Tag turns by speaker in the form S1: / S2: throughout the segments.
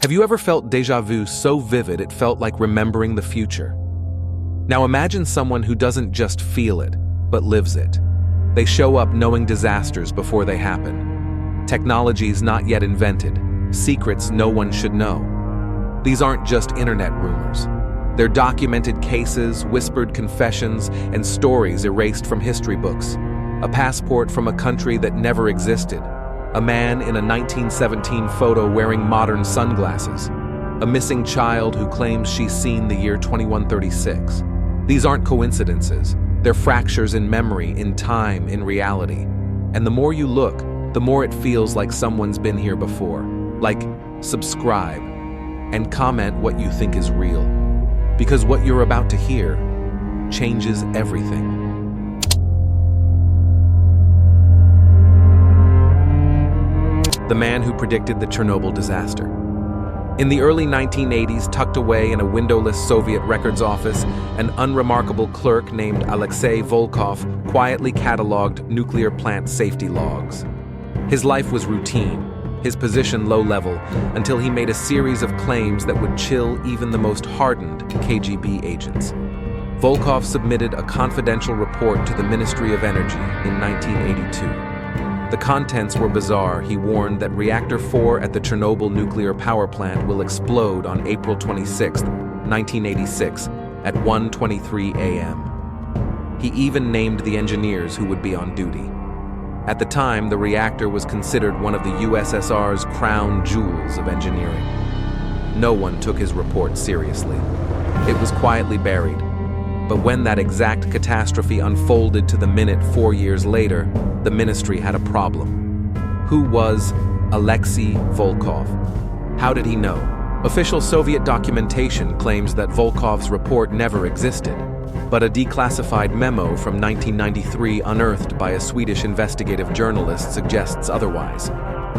S1: Have you ever felt déjà vu so vivid it felt like remembering the future? Now imagine someone who doesn't just feel it, but lives it. They show up knowing disasters before they happen. Technologies not yet invented, secrets no one should know. These aren't just internet rumors. They're documented cases, whispered confessions, and stories erased from history books. A passport from a country that never existed. A man in a 1917 photo wearing modern sunglasses. A missing child who claims she's seen the year 2136. These aren't coincidences. They're fractures in memory, in time, in reality. And the more you look, the more it feels like someone's been here before. Like, subscribe, and comment what you think is real. Because what you're about to hear changes everything. The man who predicted the Chernobyl disaster. In the early 1980s, tucked away in a windowless Soviet records office, an unremarkable clerk named Alexei Volkov quietly cataloged nuclear plant safety logs. His life was routine, his position low-level, until he made a series of claims that would chill even the most hardened KGB agents. Volkov submitted a confidential report to the Ministry of Energy in 1982. The contents were bizarre. He warned that Reactor 4 at the Chernobyl nuclear power plant will explode on April 26, 1986, at 1:23 a.m. He even named the engineers who would be on duty. At the time, the reactor was considered one of the USSR's crown jewels of engineering. No one took his report seriously. It was quietly buried. But when that exact catastrophe unfolded to the minute 4 years later, the ministry had a problem. Who was Alexei Volkov? How did he know? Official Soviet documentation claims that Volkov's report never existed, but a declassified memo from 1993 unearthed by a Swedish investigative journalist suggests otherwise.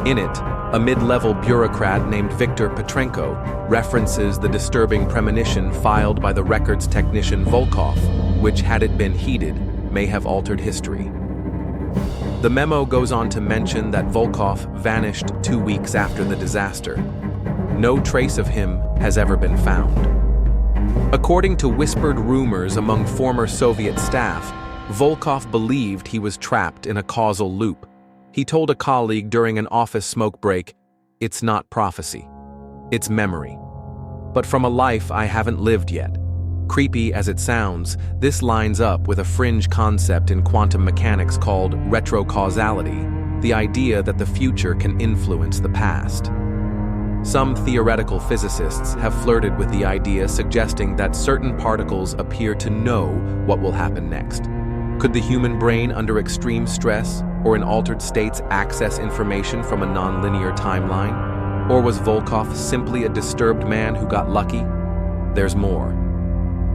S1: In it, a mid-level bureaucrat named Viktor Petrenko references the disturbing premonition filed by the records technician Volkov, which, had it been heeded, may have altered history. The memo goes on to mention that Volkov vanished 2 weeks after the disaster. No trace of him has ever been found. According to whispered rumors among former Soviet staff, Volkov believed he was trapped in a causal loop. He told a colleague during an office smoke break, "It's not prophecy, it's memory. But from a life I haven't lived yet." Creepy as it sounds, this lines up with a fringe concept in quantum mechanics called retrocausality, the idea that the future can influence the past. Some theoretical physicists have flirted with the idea, suggesting that certain particles appear to know what will happen next. Could the human brain under extreme stress or in altered states access information from a non-linear timeline? Or was Volkov simply a disturbed man who got lucky? There's more.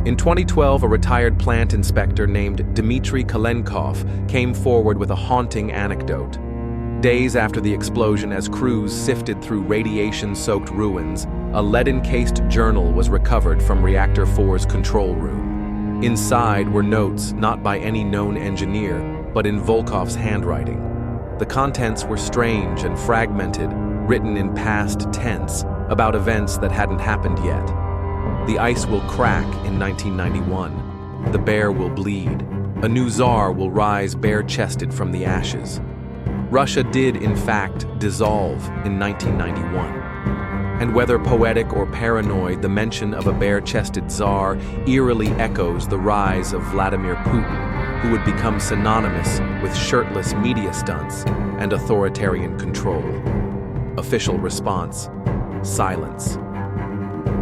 S1: In 2012, a retired plant inspector named Dmitry Kalenkov came forward with a haunting anecdote. Days after the explosion, as crews sifted through radiation-soaked ruins, a lead-encased journal was recovered from Reactor 4's control room. Inside were notes not by any known engineer, but in Volkov's handwriting. The contents were strange and fragmented, written in past tense about events that hadn't happened yet. The ice will crack in 1991. The bear will bleed. A new czar will rise bare-chested from the ashes. Russia did, in fact, dissolve in 1991. And whether poetic or paranoid, the mention of a bare-chested czar eerily echoes the rise of Vladimir Putin, who would become synonymous with shirtless media stunts and authoritarian control. Official response: silence.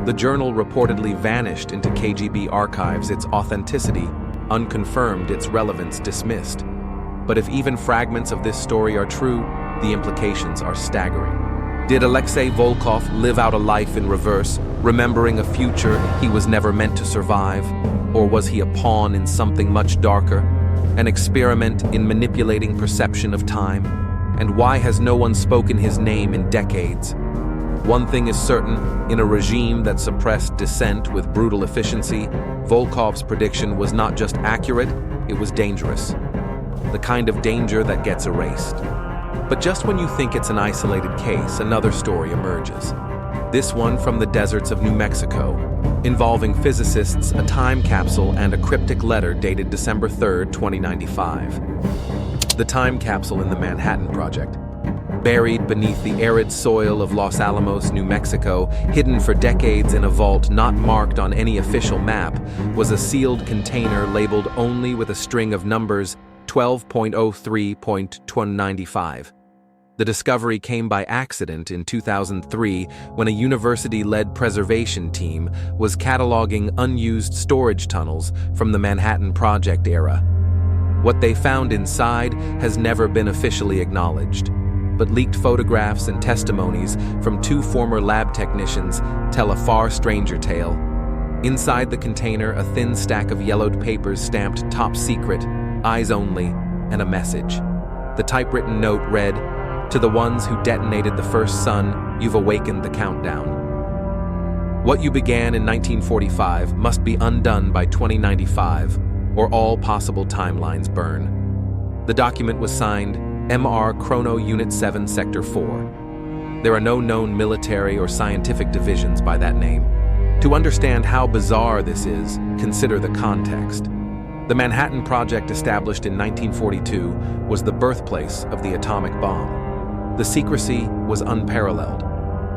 S1: The journal reportedly vanished into KGB archives, its authenticity unconfirmed, its relevance dismissed. But if even fragments of this story are true, the implications are staggering. Did Alexei Volkov live out a life in reverse, remembering a future he was never meant to survive? Or was he a pawn in something much darker, an experiment in manipulating perception of time? And why has no one spoken his name in decades? One thing is certain, in a regime that suppressed dissent with brutal efficiency, Volkov's prediction was not just accurate, it was dangerous. The kind of danger that gets erased. But just when you think it's an isolated case, another story emerges. This one from the deserts of New Mexico, involving physicists, a time capsule, and a cryptic letter dated December 3rd, 2095. The time capsule in the Manhattan Project. Buried beneath the arid soil of Los Alamos, New Mexico, hidden for decades in a vault not marked on any official map, was a sealed container labeled only with a string of numbers 12.03.295. The discovery came by accident in 2003 when a university-led preservation team was cataloging unused storage tunnels from the Manhattan Project era. What they found inside has never been officially acknowledged, but leaked photographs and testimonies from 2 former lab technicians tell a far stranger tale. Inside the container, a thin stack of yellowed papers stamped "Top Secret," "Eyes Only," and a message. The typewritten note read, "To the ones who detonated the first sun, you've awakened the countdown. What you began in 1945 must be undone by 2095, or all possible timelines burn." The document was signed MR Chrono Unit 7 Sector 4. There are no known military or scientific divisions by that name. To understand how bizarre this is, consider the context. The Manhattan Project, established in 1942, was the birthplace of the atomic bomb. The secrecy was unparalleled.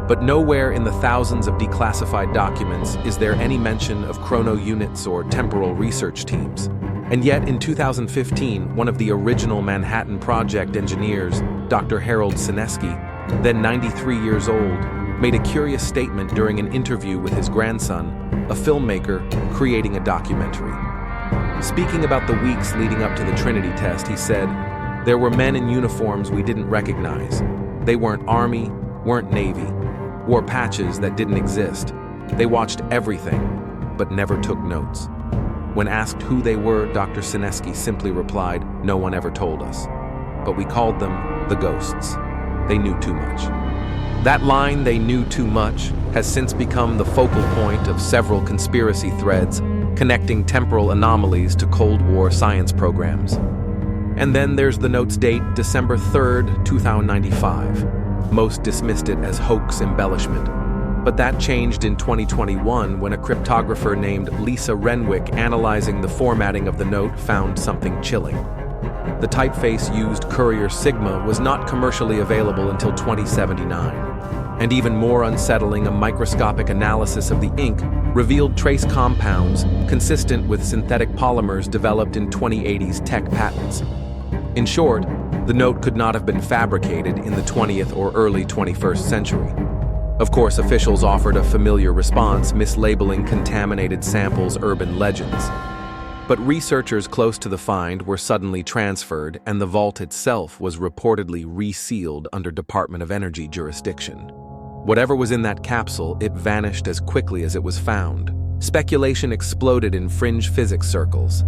S1: But nowhere in the thousands of declassified documents is there any mention of chrono units or temporal research teams. And yet, in 2015, one of the original Manhattan Project engineers, Dr. Harold Sineski, then 93 years old, made a curious statement during an interview with his grandson, a filmmaker creating a documentary. Speaking about the weeks leading up to the Trinity test, he said, "There were men in uniforms we didn't recognize. They weren't Army, weren't Navy, wore patches that didn't exist. They watched everything, but never took notes." When asked who they were, Dr. Sineski simply replied, "No one ever told us. But we called them the ghosts. They knew too much." That line, "they knew too much," has since become the focal point of several conspiracy threads connecting temporal anomalies to Cold War science programs. And then there's the note's date, December 3rd, 2095. Most dismissed it as hoax embellishment. But that changed in 2021 when a cryptographer named Lisa Renwick, analyzing the formatting of the note, found something chilling. The typeface used, Courier Sigma, was not commercially available until 2079. And even more unsettling, a microscopic analysis of the ink revealed trace compounds consistent with synthetic polymers developed in 2080s tech patents. In short, the note could not have been fabricated in the 20th or early 21st century. Of course, officials offered a familiar response, mislabeling contaminated samples urban legends. But researchers close to the find were suddenly transferred, and the vault itself was reportedly resealed under Department of Energy jurisdiction. Whatever was in that capsule, it vanished as quickly as it was found. Speculation exploded in fringe physics circles.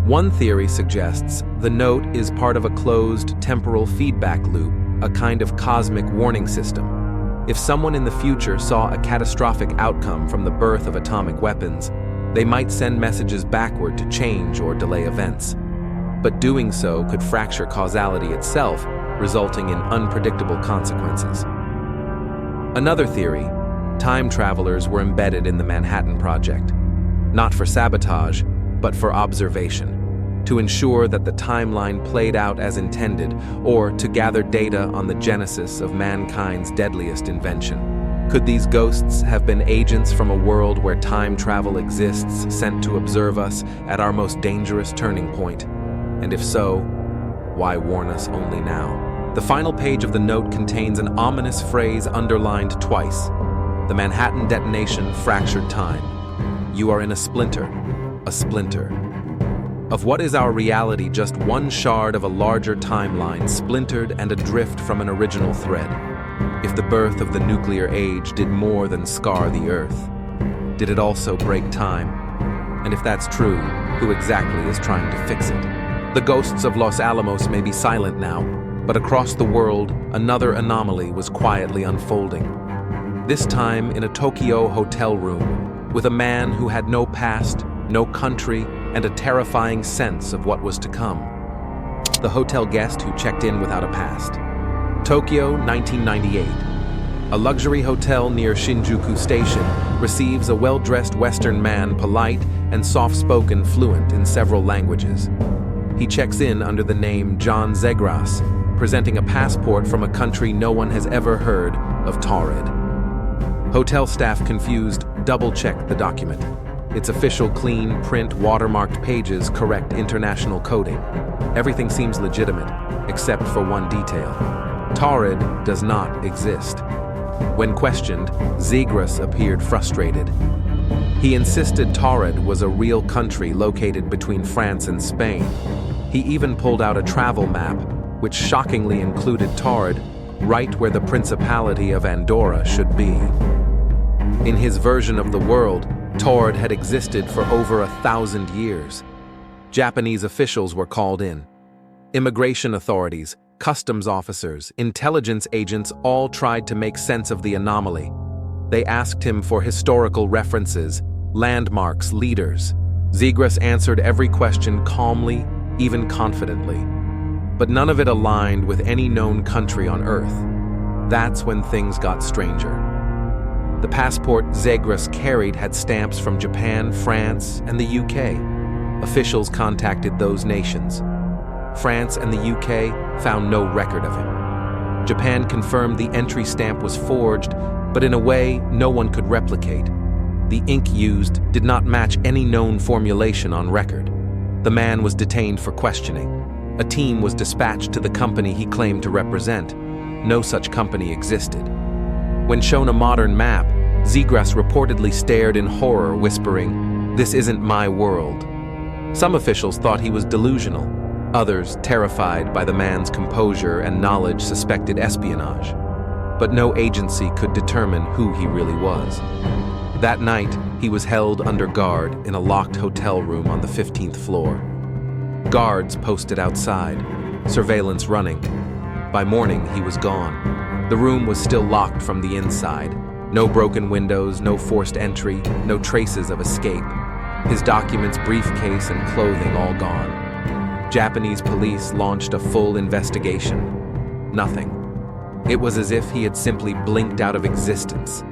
S1: One theory suggests the note is part of a closed temporal feedback loop, a kind of cosmic warning system. If someone in the future saw a catastrophic outcome from the birth of atomic weapons, they might send messages backward to change or delay events. But doing so could fracture causality itself, resulting in unpredictable consequences. Another theory, time travelers were embedded in the Manhattan Project, not for sabotage, but for observation, to ensure that the timeline played out as intended, or to gather data on the genesis of mankind's deadliest invention. Could these ghosts have been agents from a world where time travel exists, sent to observe us at our most dangerous turning point? And if so, why warn us only now? The final page of the note contains an ominous phrase underlined twice. The Manhattan detonation fractured time. You are in a splinter. A splinter. Of what is our reality, just one shard of a larger timeline, splintered and adrift from an original thread. If the birth of the nuclear age did more than scar the Earth, did it also break time? And if that's true, who exactly is trying to fix it? The ghosts of Los Alamos may be silent now, but across the world, another anomaly was quietly unfolding. This time in a Tokyo hotel room, with a man who had no past, no country, and a terrifying sense of what was to come. The hotel guest who checked in without a past. Tokyo, 1998. A luxury hotel near Shinjuku Station receives a well-dressed Western man, polite and soft-spoken, fluent in several languages. He checks in under the name John Zegras, presenting a passport from a country no one has ever heard of, Taured. Hotel staff, confused, double-check the document. Its official, clean, print, watermarked pages correct international coding. Everything seems legitimate, except for one detail. Taured does not exist. When questioned, Zegras appeared frustrated. He insisted Taured was a real country located between France and Spain. He even pulled out a travel map, which shockingly included Taured right where the Principality of Andorra should be. In his version of the world, Taured had existed for over 1,000 years. Japanese officials were called in. Immigration authorities, customs officers, intelligence agents all tried to make sense of the anomaly. They asked him for historical references, landmarks, leaders. Zegras answered every question calmly, even confidently. But none of it aligned with any known country on Earth. That's when things got stranger. The passport Zegras carried had stamps from Japan, France, and the UK. Officials contacted those nations. France and the UK found no record of him. Japan confirmed the entry stamp was forged, but in a way no one could replicate. The ink used did not match any known formulation on record. The man was detained for questioning. A team was dispatched to the company he claimed to represent. No such company existed. When shown a modern map, Zegras reportedly stared in horror, whispering, "This isn't my world." Some officials thought he was delusional. Others, terrified by the man's composure and knowledge, suspected espionage. But no agency could determine who he really was. That night, he was held under guard in a locked hotel room on the 15th floor. Guards posted outside, surveillance running. By morning, he was gone. The room was still locked from the inside. No broken windows, no forced entry, no traces of escape. His documents, briefcase, and clothing all gone. Japanese police launched a full investigation. Nothing. It was as if he had simply blinked out of existence.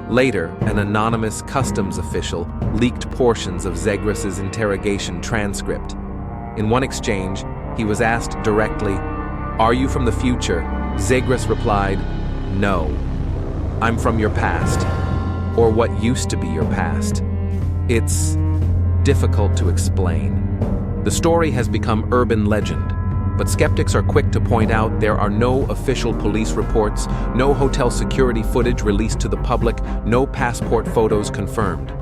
S1: Later, an anonymous customs official leaked portions of Zegras's interrogation transcript. In one exchange, he was asked directly, "Are you from the future?" Zegras replied, "No. I'm from your past, or what used to be your past." It's difficult to explain. The story has become urban legend, but skeptics are quick to point out there are no official police reports, no hotel security footage released to the public, no passport photos confirmed.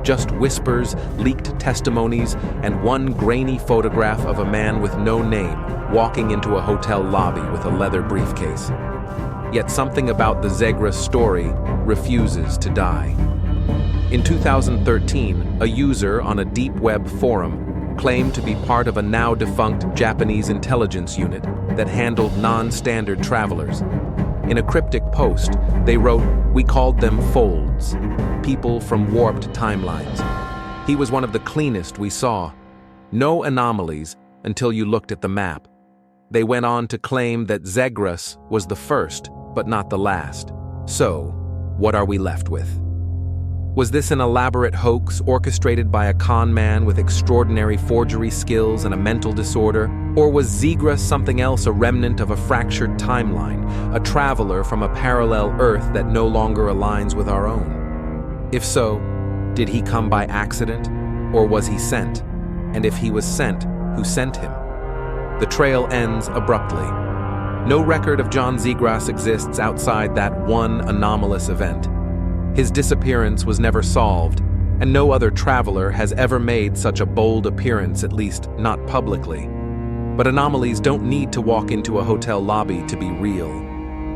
S1: Just whispers, leaked testimonies, and one grainy photograph of a man with no name walking into a hotel lobby with a leather briefcase. Yet something about the Zegras story refuses to die. In 2013, a user on a deep web forum claimed to be part of a now-defunct Japanese intelligence unit that handled non-standard travelers. In a cryptic post, they wrote, "We called them folds, people from warped timelines." He was one of the cleanest we saw. No anomalies until you looked at the map. They went on to claim that Zegras was the first, but not the last. So, what are we left with? Was this an elaborate hoax orchestrated by a con man with extraordinary forgery skills and a mental disorder? Or was Zegras something else, a remnant of a fractured timeline, a traveler from a parallel Earth that no longer aligns with our own? If so, did he come by accident, or was he sent? And if he was sent, who sent him? The trail ends abruptly. No record of John Zegras exists outside that one anomalous event. His disappearance was never solved, and no other traveler has ever made such a bold appearance, at least not publicly. But anomalies don't need to walk into a hotel lobby to be real.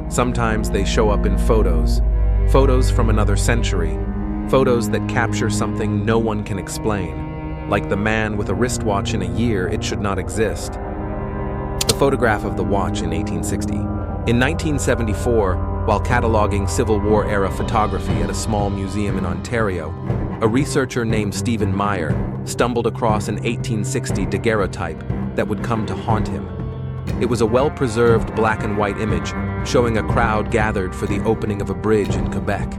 S1: Sometimes they show up in photos. Photos from another century. Photos that capture something no one can explain. Like the man with a wristwatch in a year it should not exist. The photograph of the watch in 1860. In 1974, while cataloging Civil War-era photography at a small museum in Ontario, a researcher named Stephen Meyer stumbled across an 1860 daguerreotype that would come to haunt him. It was a well-preserved black and white image showing a crowd gathered for the opening of a bridge in Quebec.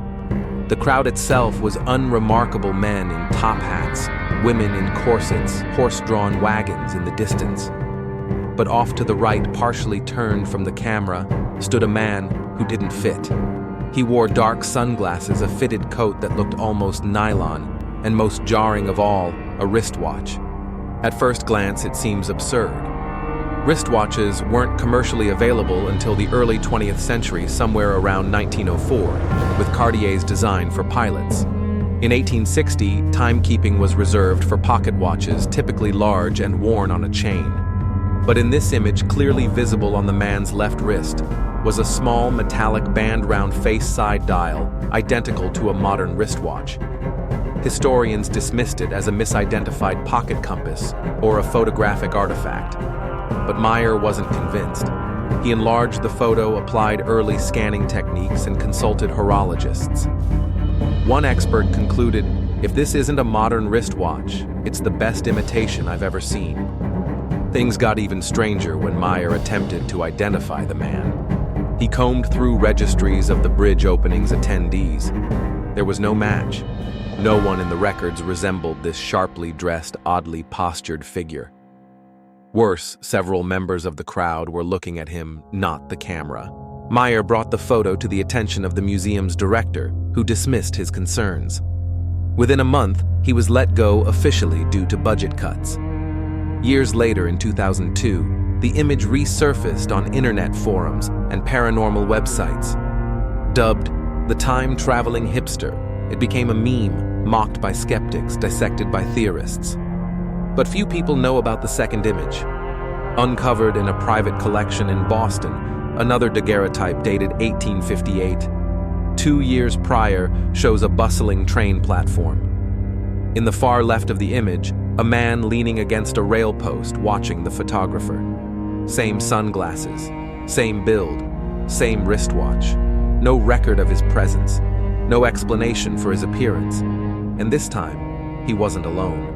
S1: The crowd itself was unremarkable men in top hats, women in corsets, horse-drawn wagons in the distance. But off to the right, partially turned from the camera, stood a man who didn't fit. He wore dark sunglasses, a fitted coat that looked almost nylon, and most jarring of all, a wristwatch. At first glance, it seems absurd. Wristwatches weren't commercially available until the early 20th century, somewhere around 1904, with Cartier's design for pilots. In 1860, timekeeping was reserved for pocket watches, typically large and worn on a chain. But in this image, clearly visible on the man's left wrist, was a small metallic band-round face side dial, identical to a modern wristwatch. Historians dismissed it as a misidentified pocket compass or a photographic artifact. But Meyer wasn't convinced. He enlarged the photo, applied early scanning techniques, and consulted horologists. One expert concluded, "If this isn't a modern wristwatch, it's the best imitation I've ever seen." Things got even stranger when Meyer attempted to identify the man. He combed through registries of the bridge opening's attendees. There was no match. No one in the records resembled this sharply dressed, oddly postured figure. Worse, several members of the crowd were looking at him, not the camera. Meyer brought the photo to the attention of the museum's director, who dismissed his concerns. Within a month, he was let go officially due to budget cuts. Years later, in 2002, the image resurfaced on internet forums and paranormal websites. Dubbed the time-traveling hipster, it became a meme, mocked by skeptics, dissected by theorists. But few people know about the second image. Uncovered in a private collection in Boston, another daguerreotype dated 1858, 2 years prior, shows a bustling train platform. In the far left of the image, a man leaning against a rail post watching the photographer. Same sunglasses, same build, same wristwatch. No record of his presence, no explanation for his appearance. And this time, he wasn't alone.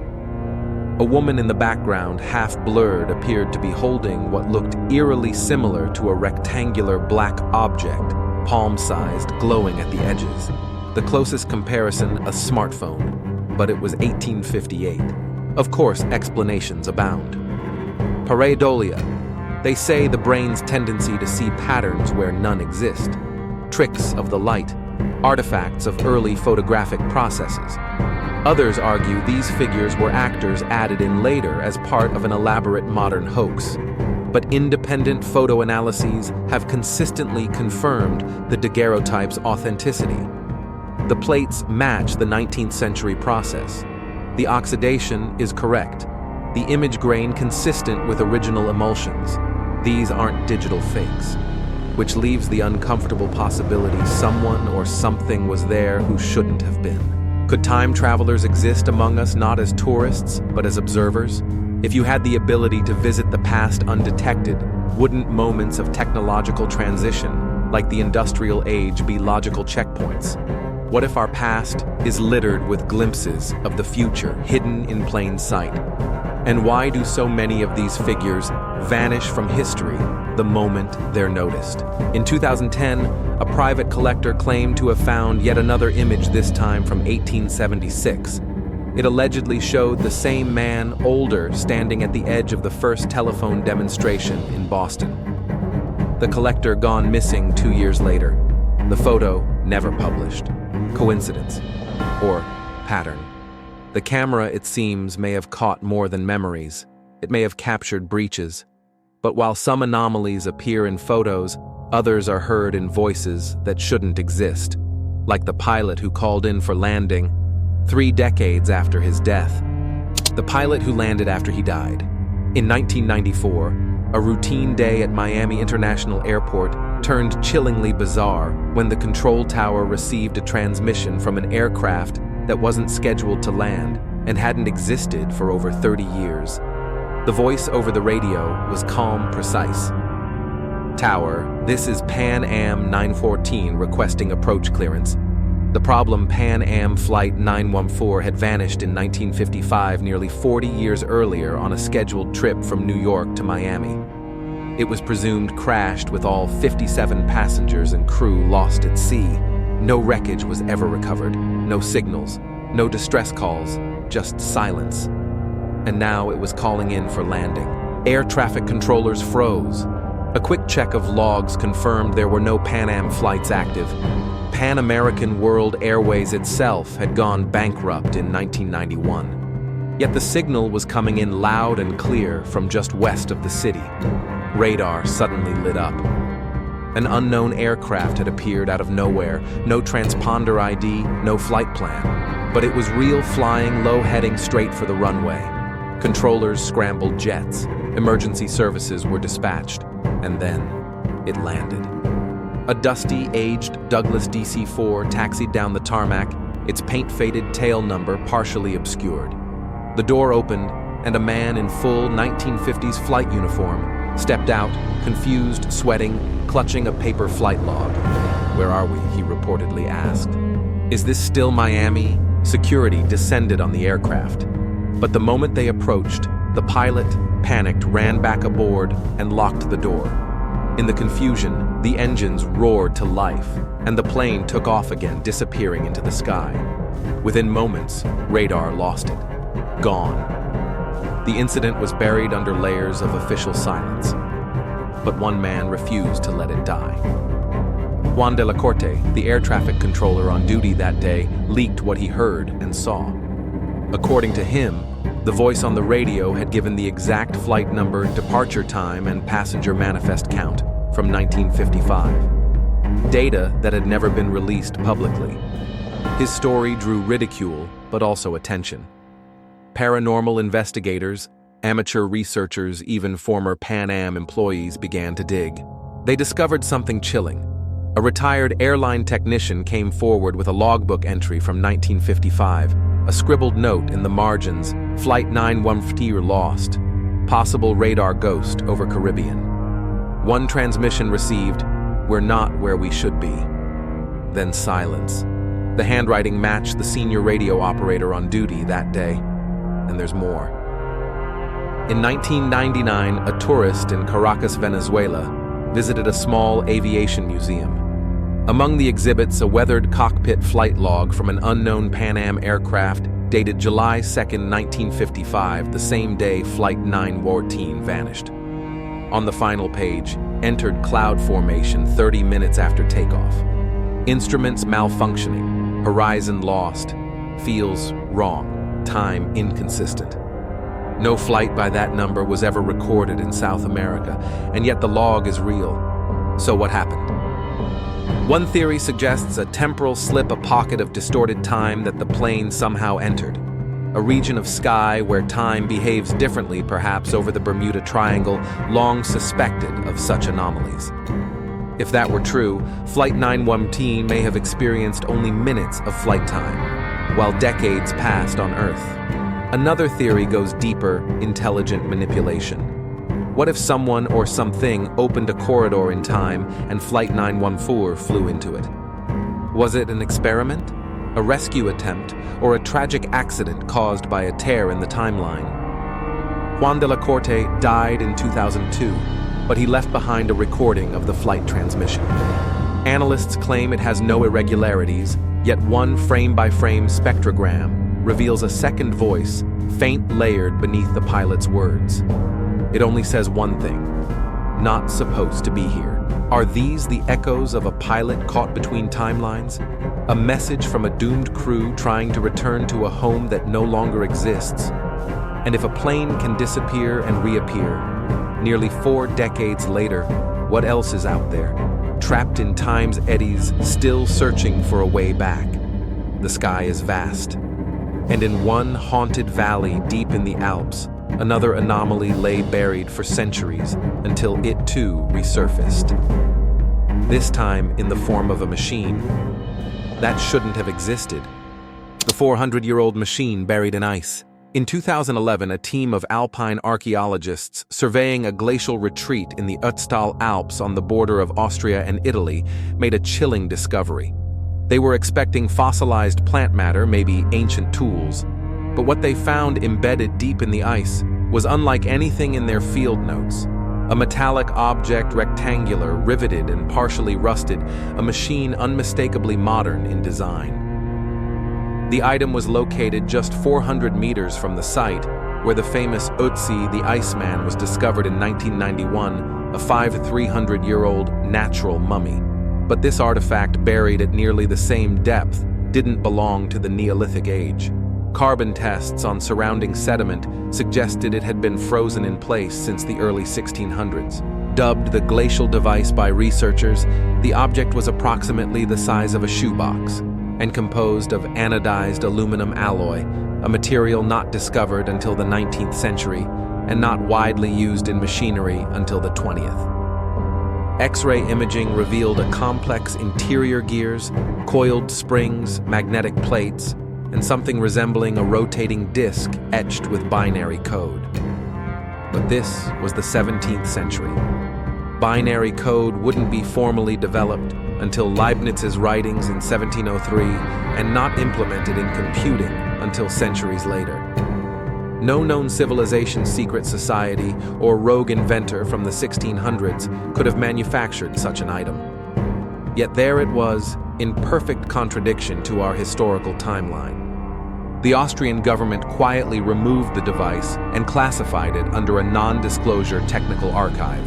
S1: A woman in the background, half blurred, appeared to be holding what looked eerily similar to a rectangular black object, palm-sized, glowing at the edges. The closest comparison, a smartphone, but it was 1858. Of course, explanations abound. Pareidolia. They say the brain's tendency to see patterns where none exist. Tricks of the light, artifacts of early photographic processes. Others argue these figures were actors added in later as part of an elaborate modern hoax. But independent photo analyses have consistently confirmed the daguerreotype's authenticity. The plates match the 19th century process. The oxidation is correct. The image grain consistent with original emulsions. These aren't digital fakes, which leaves the uncomfortable possibility someone or something was there who shouldn't have been. Could time travelers exist among us not as tourists, but as observers? If you had the ability to visit the past undetected, wouldn't moments of technological transition, like the industrial age, be logical checkpoints? What if our past is littered with glimpses of the future, hidden in plain sight? And why do so many of these figures vanish from history the moment they're noticed? In 2010, a private collector claimed to have found yet another image, this time from 1876. It allegedly showed the same man, older, standing at the edge of the first telephone demonstration in Boston. The collector gone missing 2 years later. The photo never published. Coincidence? Or pattern? The camera, it seems, may have caught more than memories. It may have captured breaches. But while some anomalies appear in photos, others are heard in voices that shouldn't exist, like the pilot who called in for landing 3 decades after his death. The pilot who landed after he died. In 1994, a routine day at Miami International Airport turned chillingly bizarre when the control tower received a transmission from an aircraft that wasn't scheduled to land and hadn't existed for over 30 years. The voice over the radio was calm, precise. Tower, this is Pan Am 914 requesting approach clearance. The problem, Pan Am Flight 914 had vanished in 1955, nearly 40 years earlier, on a scheduled trip from New York to Miami. It was presumed crashed with all 57 passengers and crew lost at sea. No wreckage was ever recovered, no signals, no distress calls, just silence. And now it was calling in for landing. Air traffic controllers froze. A quick check of logs confirmed there were no Pan Am flights active. Pan American World Airways itself had gone bankrupt in 1991. Yet the signal was coming in loud and clear from just west of the city. Radar suddenly lit up. An unknown aircraft had appeared out of nowhere, no transponder ID, no flight plan. But it was real flying low heading straight for the runway. Controllers scrambled jets, emergency services were dispatched, and then it landed. A dusty, aged Douglas DC-4 taxied down the tarmac, its paint-faded tail number partially obscured. The door opened, and a man in full 1950s flight uniform stepped out, confused, sweating, clutching a paper flight log. "Where are we?" he reportedly asked. "Is this still Miami?" Security descended on the aircraft. But the moment they approached, the pilot, panicked, ran back aboard and locked the door. In the confusion, the engines roared to life, and the plane took off again, disappearing into the sky. Within moments, radar lost it. Gone. The incident was buried under layers of official silence. But one man refused to let it die. Juan de la Corte, the air traffic controller on duty that day, leaked what he heard and saw. According to him, the voice on the radio had given the exact flight number, departure time, and passenger manifest count from 1955. Data that had never been released publicly. His story drew ridicule, but also attention. Paranormal investigators, amateur researchers, even former Pan Am employees began to dig. They discovered something chilling. A retired airline technician came forward with a logbook entry from 1955, a scribbled note in the margins, Flight 914 lost, possible radar ghost over Caribbean. One transmission received, "We're not where we should be." Then silence. The handwriting matched the senior radio operator on duty that day, and there's more. In 1999, a tourist in Caracas, Venezuela, visited a small aviation museum. Among the exhibits, a weathered cockpit flight log from an unknown Pan Am aircraft dated July 2, 1955, the same day Flight 914 vanished. On the final page, entered cloud formation 30 minutes after takeoff. Instruments malfunctioning, horizon lost, feels wrong, time inconsistent. No flight by that number was ever recorded in South America, and yet the log is real. So what happened? One theory suggests a temporal slip, a pocket of distorted time that the plane somehow entered. A region of sky where time behaves differently, perhaps over the Bermuda Triangle, long suspected of such anomalies. If that were true, Flight 914 may have experienced only minutes of flight time, while decades passed on Earth. Another theory goes deeper: intelligent manipulation. What if someone or something opened a corridor in time and Flight 914 flew into it? Was it an experiment, a rescue attempt, or a tragic accident caused by a tear in the timeline? Juan de la Corte died in 2002, but he left behind a recording of the flight transmission. Analysts claim it has no irregularities, yet one frame-by-frame spectrogram reveals a second voice, faint layered beneath the pilot's words. It only says one thing: not supposed to be here. Are these the echoes of a pilot caught between timelines? A message from a doomed crew trying to return to a home that no longer exists? And if a plane can disappear and reappear, nearly 4 decades later, what else is out there? Trapped in time's eddies, still searching for a way back. The sky is vast. And in one haunted valley deep in the Alps, another anomaly lay buried for centuries until it too resurfaced. This time in the form of a machine that shouldn't have existed. The 400-year-old machine buried in ice. In 2011, a team of alpine archaeologists surveying a glacial retreat in the Ötztal Alps on the border of Austria and Italy made a chilling discovery. They were expecting fossilized plant matter, maybe ancient tools, but what they found embedded deep in the ice was unlike anything in their field notes. A metallic object, rectangular, riveted and partially rusted, a machine unmistakably modern in design. The item was located just 400 meters from the site where the famous Ötzi the Iceman was discovered in 1991, a 300-year-old natural mummy. But this artifact, buried at nearly the same depth, didn't belong to the Neolithic age. Carbon tests on surrounding sediment suggested it had been frozen in place since the early 1600s. Dubbed the glacial device by researchers, the object was approximately the size of a shoebox and composed of anodized aluminum alloy, a material not discovered until the 19th century and not widely used in machinery until the 20th. X-ray imaging revealed a complex interior gears, coiled springs, magnetic plates, and something resembling a rotating disc etched with binary code. But this was the 17th century. Binary code wouldn't be formally developed until Leibniz's writings in 1703 and not implemented in computing until centuries later. No known civilization secret society or rogue inventor from the 1600s could have manufactured such an item. Yet there it was, in perfect contradiction to our historical timeline. The Austrian government quietly removed the device and classified it under a non-disclosure technical archive.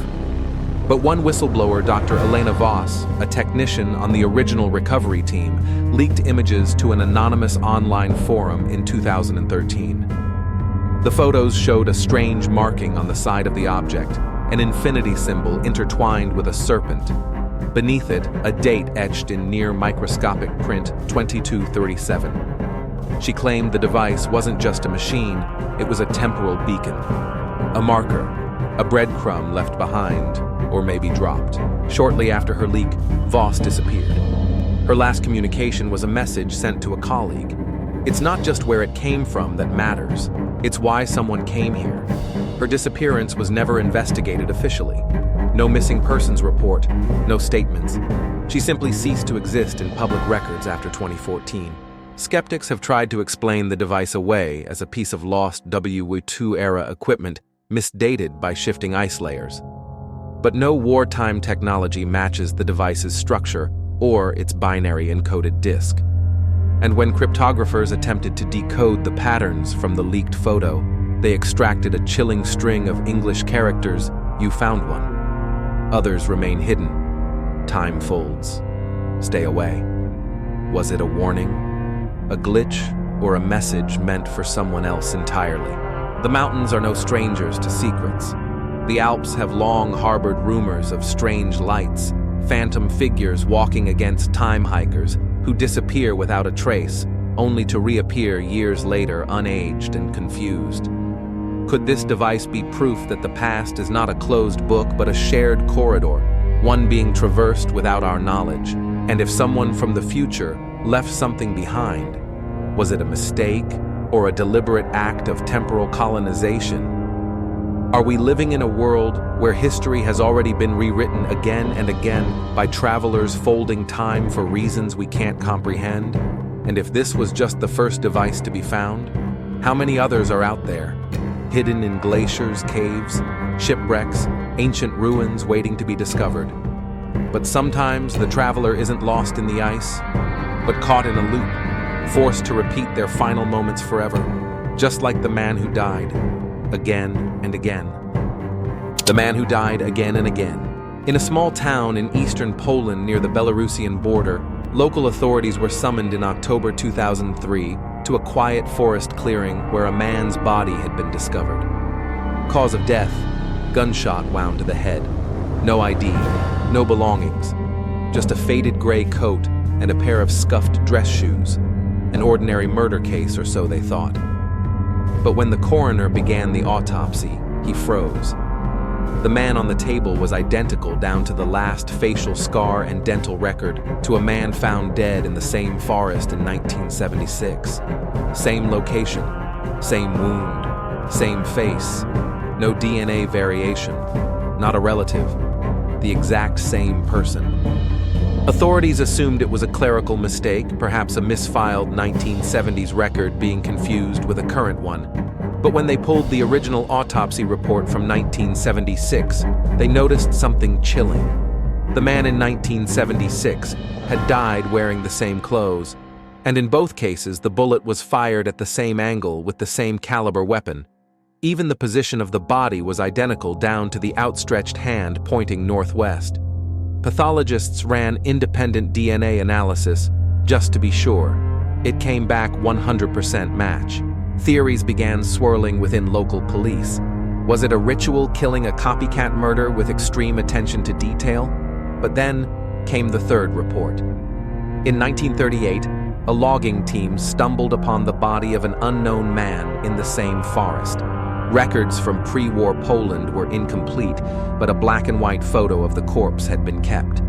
S1: But one whistleblower, Dr. Elena Voss, a technician on the original recovery team, leaked images to an anonymous online forum in 2013. The photos showed a strange marking on the side of the object, an infinity symbol intertwined with a serpent. Beneath it, a date etched in near microscopic print 2237. She claimed the device wasn't just a machine, it was a temporal beacon, a marker, a breadcrumb left behind, or maybe dropped. Shortly after her leak, Voss disappeared. Her last communication was a message sent to a colleague. It's not just where it came from that matters, it's why someone came here. Her disappearance was never investigated officially. No missing persons report, no statements. She simply ceased to exist in public records after 2014. Skeptics have tried to explain the device away as a piece of lost WW2-era equipment misdated by shifting ice layers. But no wartime technology matches the device's structure or its binary encoded disk. And when cryptographers attempted to decode the patterns from the leaked photo, they extracted a chilling string of English characters. You found one. Others remain hidden. Time folds. Stay away. Was it a warning, a glitch, or a message meant for someone else entirely? The mountains are no strangers to secrets. The Alps have long harbored rumors of strange lights, phantom figures walking against time hikers who disappear without a trace, only to reappear years later unaged and confused. Could this device be proof that the past is not a closed book but a shared corridor, one being traversed without our knowledge? And if someone from the future left something behind, was it a mistake or a deliberate act of temporal colonization? Are we living in a world where history has already been rewritten again and again by travelers folding time for reasons we can't comprehend? And if this was just the first device to be found, how many others are out there, hidden in glaciers, caves, shipwrecks, ancient ruins waiting to be discovered? But sometimes the traveler isn't lost in the ice, but caught in a loop, forced to repeat their final moments forever, just like the man who died. Again and again. The man who died again and again. In a small town in eastern Poland near the Belarusian border, local authorities were summoned in October 2003 to a quiet forest clearing where a man's body had been discovered. Cause of death, gunshot wound to the head. No ID, no belongings, just a faded gray coat and a pair of scuffed dress shoes. An ordinary murder case, or so they thought. But when the coroner began the autopsy, he froze. The man on the table was identical down to the last facial scar and dental record to a man found dead in the same forest in 1976. Same location, same wound, same face, no DNA variation, not a relative, the exact same person. Authorities assumed it was a clerical mistake, perhaps a misfiled 1970s record being confused with a current one. But when they pulled the original autopsy report from 1976, they noticed something chilling. The man in 1976 had died wearing the same clothes, and in both cases the bullet was fired at the same angle with the same caliber weapon. Even the position of the body was identical down to the outstretched hand pointing northwest. Pathologists ran independent DNA analysis just to be sure. It came back 100% match. Theories began swirling within local police. Was it a ritual killing a copycat murder with extreme attention to detail? But then came the third report. In 1938, a logging team stumbled upon the body of an unknown man in the same forest. Records from pre-war Poland were incomplete, but a black and white photo of the corpse had been kept.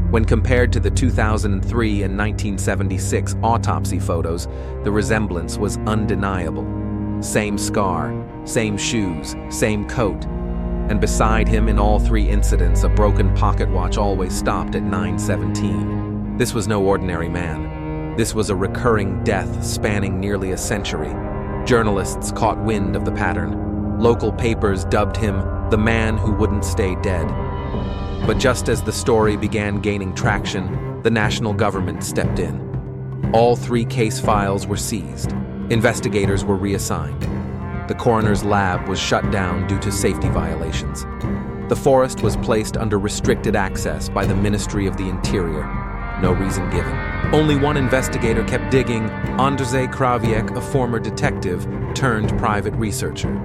S1: When compared to the 2003 and 1976 autopsy photos, the resemblance was undeniable. Same scar, same shoes, same coat, and beside him in all three incidents, a broken pocket watch always stopped at 9:17. This was no ordinary man. This was a recurring death spanning nearly a century. Journalists caught wind of the pattern. Local papers dubbed him the man who wouldn't stay dead. But just as the story began gaining traction, the national government stepped in. All three case files were seized. Investigators were reassigned. The coroner's lab was shut down due to safety violations. The forest was placed under restricted access by the Ministry of the Interior. No reason given. Only one investigator kept digging, Andrzej Krawiec, a former detective turned private researcher.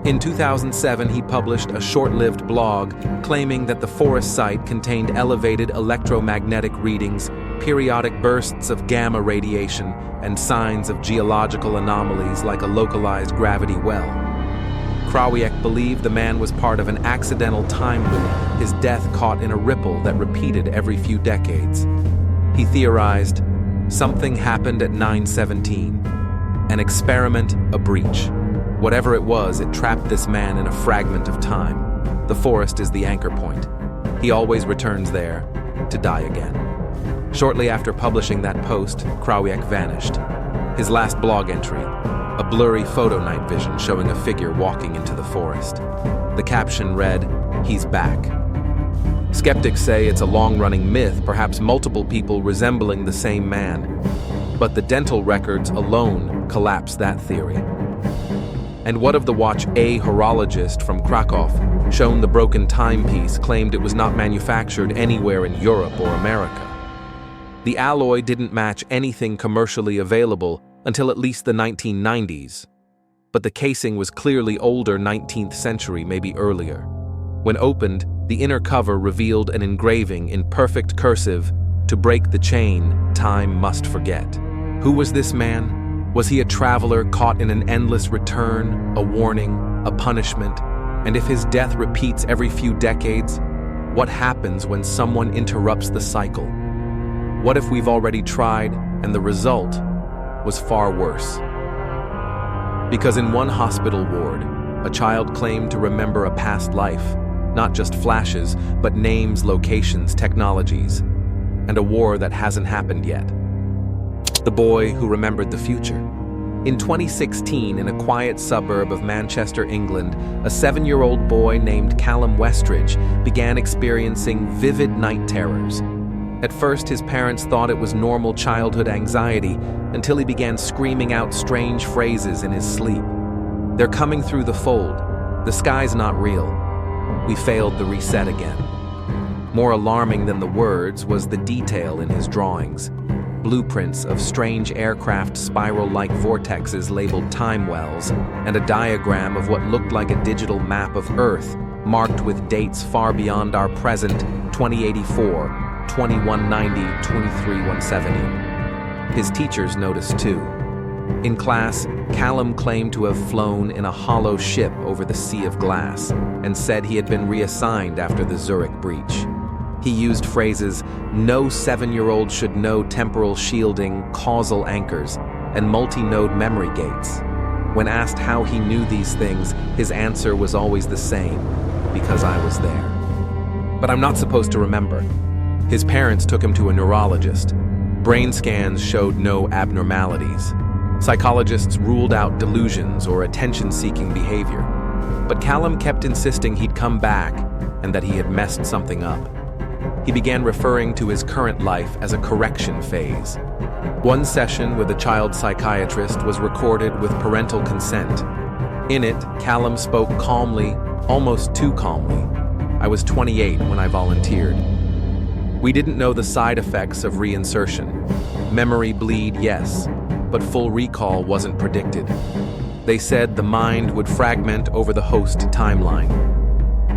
S1: In 2007, he published a short-lived blog claiming that the forest site contained elevated electromagnetic readings, periodic bursts of gamma radiation, and signs of geological anomalies like a localized gravity well. Krawiec believed the man was part of an accidental time loop, his death caught in a ripple that repeated every few decades. He theorized, something happened at 9:17. An experiment, a breach. Whatever it was, it trapped this man in a fragment of time. The forest is the anchor point. He always returns there to die again. Shortly after publishing that post, Krawiec vanished. His last blog entry, a blurry photo night vision showing a figure walking into the forest. The caption read, "He's back." Skeptics say it's a long-running myth, perhaps multiple people resembling the same man. But the dental records alone collapse that theory. And what of the watch A horologist from Krakow, shown the broken timepiece, claimed it was not manufactured anywhere in Europe or America? The alloy didn't match anything commercially available until at least the 1990s. But the casing was clearly older, 19th century, maybe earlier. When opened, the inner cover revealed an engraving in perfect cursive, "To break the chain, time must forget." Who was this man? Was he a traveler caught in an endless return, a warning, a punishment? And if his death repeats every few decades, what happens when someone interrupts the cycle? What if we've already tried and the result was far worse? Because in one hospital ward, a child claimed to remember a past life, not just flashes, but names, locations, technologies, and a war that hasn't happened yet. The boy who remembered the future. In 2016, in a quiet suburb of Manchester, England, a 7-year-old boy named Callum Westridge began experiencing vivid night terrors. At first, his parents thought it was normal childhood anxiety until he began screaming out strange phrases in his sleep. "They're coming through the fold. The sky's not real. We failed the reset again." More alarming than the words was the detail in his drawings. Blueprints of strange aircraft spiral-like vortexes labeled time wells, and a diagram of what looked like a digital map of Earth, marked with dates far beyond our present, 2084, 2190, 23170. His teachers noticed too. In class, Callum claimed to have flown in a hollow ship over the sea of glass, and said he had been reassigned after the Zurich breach. He used phrases, "No 7-year-old should know temporal shielding, causal anchors, and multi-node memory gates." When asked how he knew these things, his answer was always the same, "Because I was there." But I'm not supposed to remember. His parents took him to a neurologist. Brain scans showed no abnormalities. Psychologists ruled out delusions or attention-seeking behavior. But Callum kept insisting he'd come back and that he had messed something up. He began referring to his current life as a correction phase. One session with a child psychiatrist was recorded with parental consent. In it, Callum spoke calmly, almost too calmly. I was 28 when I volunteered. We didn't know the side effects of reinsertion. Memory bleed, yes, but full recall wasn't predicted. They said the mind would fragment over the host timeline.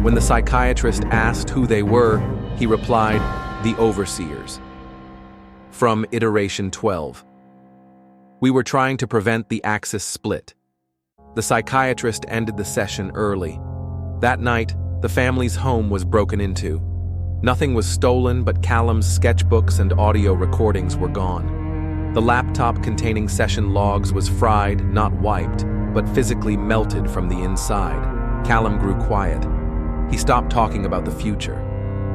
S1: When the psychiatrist asked who they were, he replied, "The overseers." From Iteration 12. We were trying to prevent the axis split. The psychiatrist ended the session early. That night, the family's home was broken into. Nothing was stolen, but Callum's sketchbooks and audio recordings were gone. The laptop containing session logs was fried, not wiped, but physically melted from the inside. Callum grew quiet. He stopped talking about the future.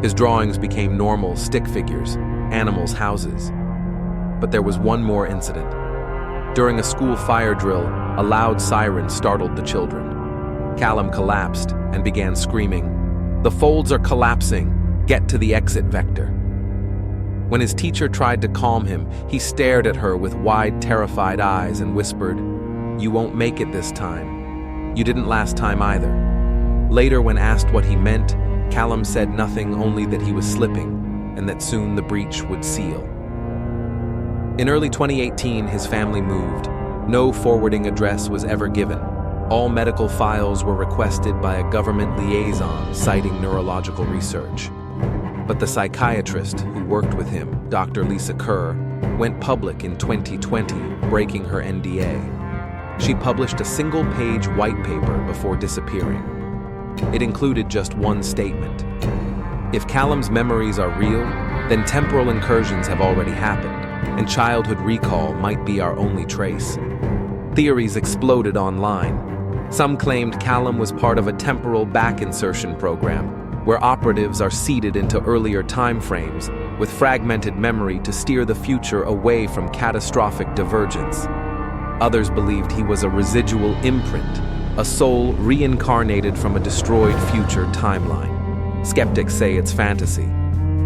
S1: His drawings became normal stick figures, animals' houses. But there was one more incident. During a school fire drill, a loud siren startled the children. Callum collapsed and began screaming, "The folds are collapsing! Get to the exit vector." When his teacher tried to calm him, he stared at her with wide, terrified eyes and whispered, "You won't make it this time. You didn't last time either." Later, when asked what he meant, Callum said nothing, only that he was slipping and that soon the breach would seal. In early 2018, his family moved. No forwarding address was ever given. All medical files were requested by a government liaison citing neurological research. But the psychiatrist who worked with him, Dr. Lisa Kerr, went public in 2020, breaking her NDA. She published a single-page white paper before disappearing. It included just one statement. If Callum's memories are real, then temporal incursions have already happened, and childhood recall might be our only trace. Theories exploded online. Some claimed Callum was part of a temporal back insertion program, where operatives are seeded into earlier time frames with fragmented memory to steer the future away from catastrophic divergence. Others believed he was a residual imprint, a soul reincarnated from a destroyed future timeline. Skeptics say it's fantasy,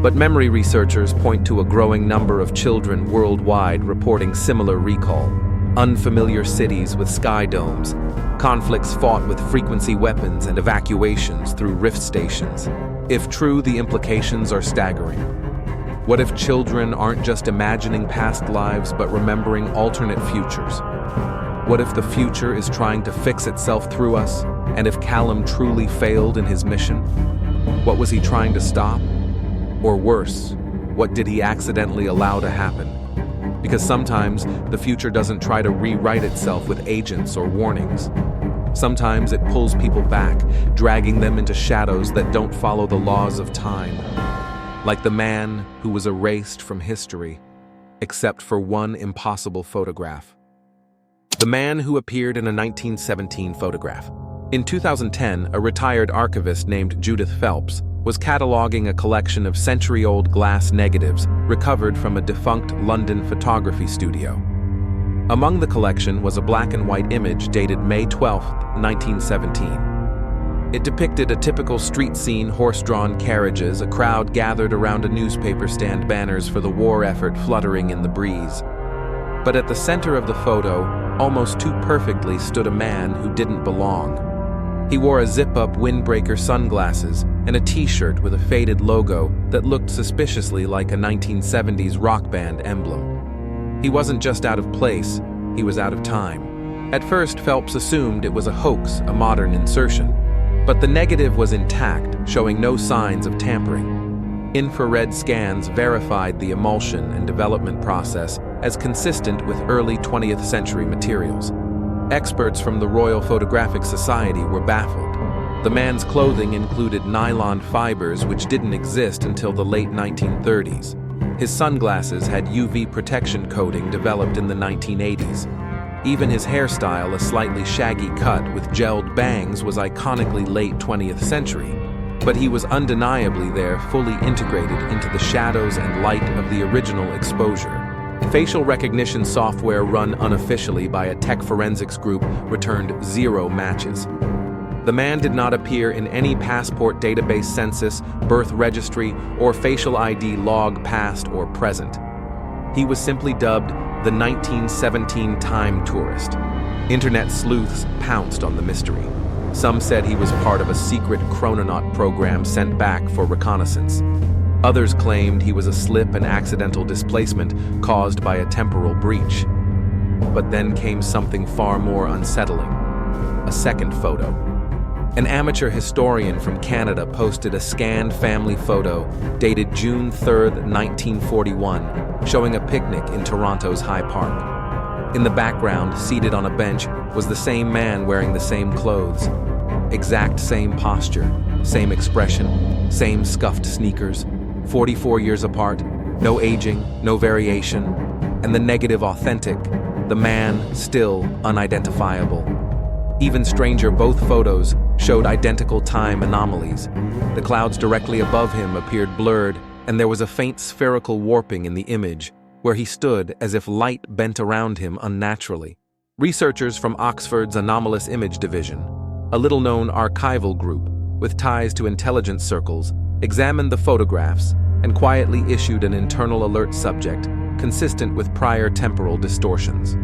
S1: but memory researchers point to a growing number of children worldwide reporting similar recall. Unfamiliar cities with sky domes, conflicts fought with frequency weapons and evacuations through rift stations. If true, the implications are staggering. What if children aren't just imagining past lives but remembering alternate futures? What if the future is trying to fix itself through us? And if Callum truly failed in his mission? What was he trying to stop? Or worse, what did he accidentally allow to happen? Because sometimes the future doesn't try to rewrite itself with agents or warnings. Sometimes it pulls people back, dragging them into shadows that don't follow the laws of time. Like the man who was erased from history, except for one impossible photograph. The man who appeared in a 1917 photograph. In 2010, a retired archivist named Judith Phelps was cataloging a collection of century-old glass negatives recovered from a defunct London photography studio. Among the collection was a black and white image dated May 12, 1917. It depicted a typical street scene, horse-drawn carriages, a crowd gathered around a newspaper stand, banners for the war effort fluttering in the breeze. But at the center of the photo, almost too perfectly, stood a man who didn't belong. He wore a zip-up windbreaker, sunglasses, and a t-shirt with a faded logo that looked suspiciously like a 1970s rock band emblem. He wasn't just out of place, he was out of time. At first, Phelps assumed it was a hoax, a modern insertion. But the negative was intact, showing no signs of tampering. Infrared scans verified the emulsion and development process as consistent with early 20th century materials. Experts from the Royal Photographic Society were baffled. The man's clothing included nylon fibers which didn't exist until the late 1930s. His sunglasses had UV protection coating developed in the 1980s. Even his hairstyle, a slightly shaggy cut with gelled bangs, was iconically late 20th century. But he was undeniably there, fully integrated into the shadows and light of the original exposure. Facial recognition software run unofficially by a tech forensics group returned 0 matches. The man did not appear in any passport database census, birth registry, or facial ID log past or present. He was simply dubbed the 1917 Time Tourist. Internet sleuths pounced on the mystery. Some said he was part of a secret chrononaut program sent back for reconnaissance. Others claimed he was a slip and accidental displacement caused by a temporal breach. But then came something far more unsettling: a second photo. An amateur historian from Canada posted a scanned family photo dated June 3, 1941, showing a picnic in Toronto's High Park. In the background, seated on a bench, was the same man wearing the same clothes. Exact same posture, same expression, same scuffed sneakers, 44 years apart, no aging, no variation, and the negative authentic, the man still unidentifiable. Even stranger, both photos showed identical time anomalies. The clouds directly above him appeared blurred, and there was a faint spherical warping in the image, where he stood as if light bent around him unnaturally. Researchers from Oxford's Anomalous Image Division, a little-known archival group with ties to intelligence circles, examined the photographs and quietly issued an internal alert subject consistent with prior temporal distortions.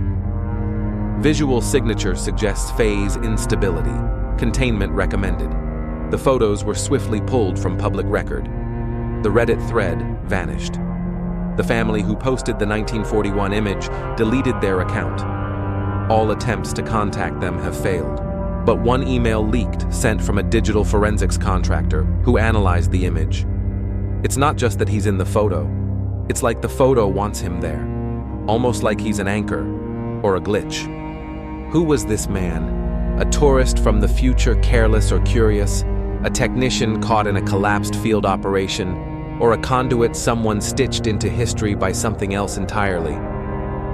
S1: Visual signature suggests phase instability. Containment recommended. The photos were swiftly pulled from public record. The Reddit thread vanished. The family who posted the 1941 image deleted their account. All attempts to contact them have failed. But one email leaked, sent from a digital forensics contractor who analyzed the image. It's not just that he's in the photo. It's like the photo wants him there, almost like he's an anchor or a glitch. Who was this man? A tourist from the future, careless or curious? A technician caught in a collapsed field operation? Or a conduit someone stitched into history by something else entirely?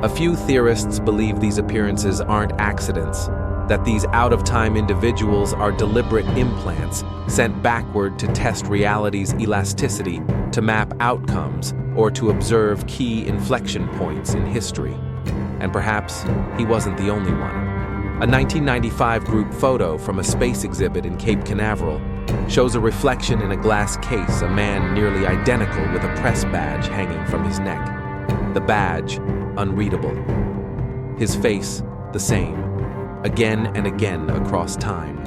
S1: A few theorists believe these appearances aren't accidents, that these out-of-time individuals are deliberate implants sent backward to test reality's elasticity, to map outcomes, or to observe key inflection points in history. And perhaps he wasn't the only one. A 1995 group photo from a space exhibit in Cape Canaveral shows a reflection in a glass case, a man nearly identical with a press badge hanging from his neck. The badge, unreadable. His face, the same. Again and again across time,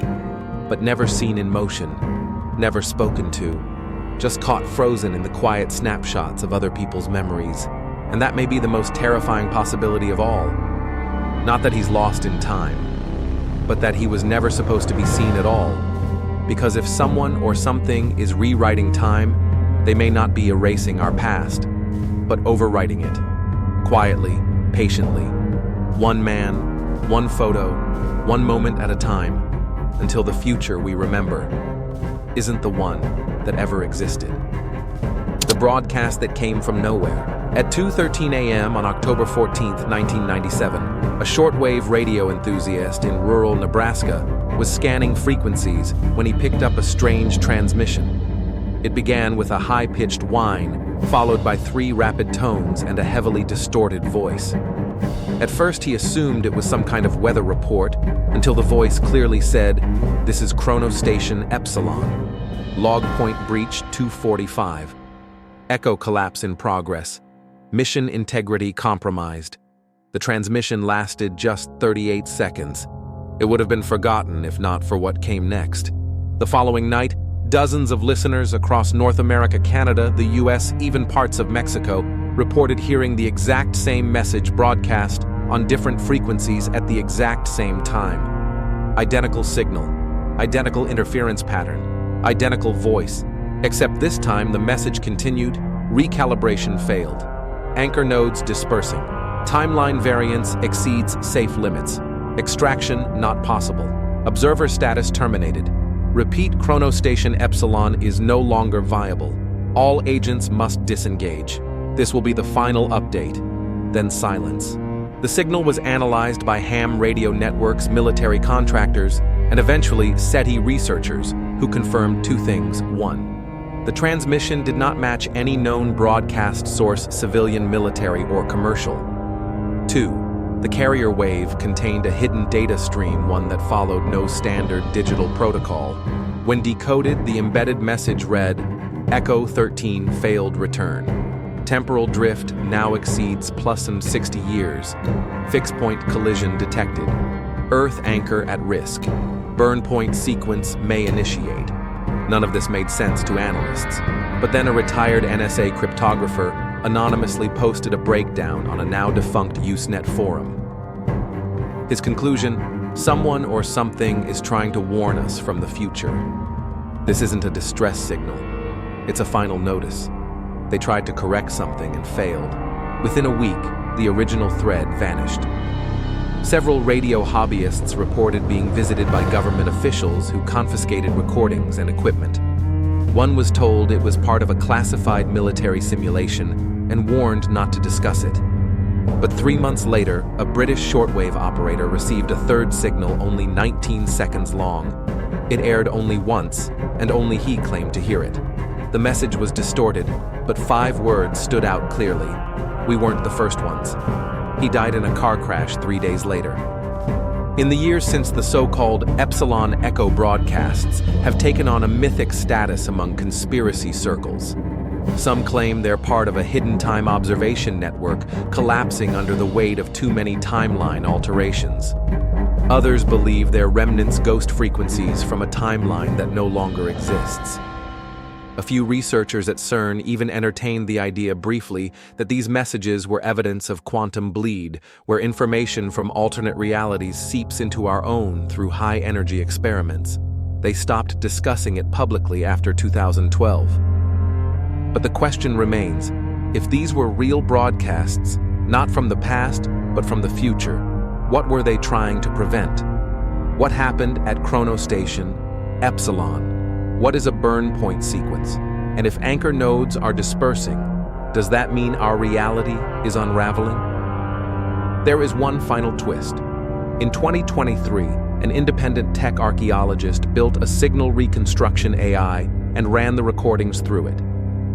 S1: but never seen in motion, never spoken to, just caught frozen in the quiet snapshots of other people's memories. And that may be the most terrifying possibility of all. Not that he's lost in time, but that he was never supposed to be seen at all. Because if someone or something is rewriting time, they may not be erasing our past, but overwriting it. Quietly, patiently. One man, one photo, one moment at a time, until the future we remember isn't the one that ever existed. The broadcast that came from nowhere. At 2:13 a.m. on October 14, 1997, a shortwave radio enthusiast in rural Nebraska was scanning frequencies when he picked up a strange transmission. It began with a high-pitched whine, followed by 3 rapid tones and a heavily distorted voice. At first, he assumed it was some kind of weather report, until the voice clearly said, "This is Chrono Station Epsilon. Log point breach 245. Echo collapse in progress. Mission integrity compromised." The transmission lasted just 38 seconds. It would have been forgotten if not for what came next. The following night, dozens of listeners across North America, Canada, the US, even parts of Mexico, reported hearing the exact same message broadcast on different frequencies at the exact same time. Identical signal, identical interference pattern, identical voice, except this time the message continued, recalibration failed. Anchor nodes dispersing. Timeline variance exceeds safe limits. Extraction not possible. Observer status terminated. Repeat Chrono Station Epsilon is no longer viable. All agents must disengage. This will be the final update. Then silence. The signal was analyzed by ham radio networks, military contractors, and eventually SETI researchers, who confirmed 2 things. 1. The transmission did not match any known broadcast source, civilian, military, or commercial. 2. The carrier wave contained a hidden data stream, one that followed no standard digital protocol. When decoded, the embedded message read, Echo 13 failed return. Temporal drift now exceeds +60 years. Fixed point collision detected. Earth anchor at risk. Burn point sequence may initiate. None of this made sense to analysts. But then a retired NSA cryptographer anonymously posted a breakdown on a now-defunct Usenet forum. His conclusion: someone or something is trying to warn us from the future. This isn't a distress signal. It's a final notice. They tried to correct something and failed. Within a week, the original thread vanished. Several radio hobbyists reported being visited by government officials who confiscated recordings and equipment. One was told it was part of a classified military simulation and warned not to discuss it. But 3 months later, a British shortwave operator received a third signal only 19 seconds long. It aired only once, and only he claimed to hear it. The message was distorted, but 5 words stood out clearly. We weren't the first ones. He died in a car crash 3 days later. In the years since, the so-called Epsilon Echo broadcasts have taken on a mythic status among conspiracy circles. Some claim they're part of a hidden time observation network collapsing under the weight of too many timeline alterations. Others believe they're remnants, ghost frequencies from a timeline that no longer exists. A few researchers at CERN even entertained the idea briefly that these messages were evidence of quantum bleed, where information from alternate realities seeps into our own through high-energy experiments. They stopped discussing it publicly after 2012. But the question remains, if these were real broadcasts, not from the past, but from the future, what were they trying to prevent? What happened at Chrono Station, Epsilon? What is a burn point sequence? And if anchor nodes are dispersing, does that mean our reality is unraveling? There is one final twist. In 2023, an independent tech archaeologist built a signal reconstruction AI and ran the recordings through it.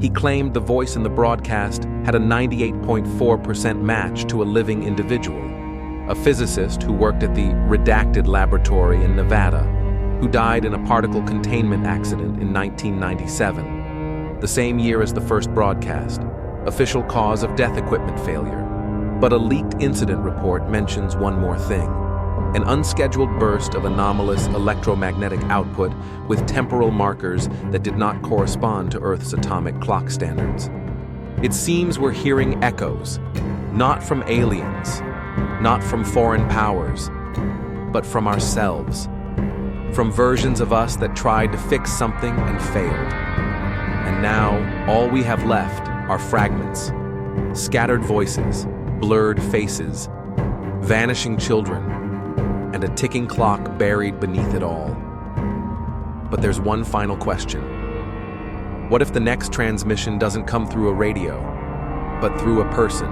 S1: He claimed the voice in the broadcast had a 98.4% match to a living individual, a physicist who worked at the Redacted Laboratory in Nevada, who died in a particle containment accident in 1997, the same year as the first broadcast. Official cause of death: equipment failure. But a leaked incident report mentions one more thing: an unscheduled burst of anomalous electromagnetic output with temporal markers that did not correspond to Earth's atomic clock standards. It seems we're hearing echoes, not from aliens, not from foreign powers, but from ourselves. From versions of us that tried to fix something and failed. And now, all we have left are fragments, scattered voices, blurred faces, vanishing children, and a ticking clock buried beneath it all. But there's one final question. What if the next transmission doesn't come through a radio, but through a person?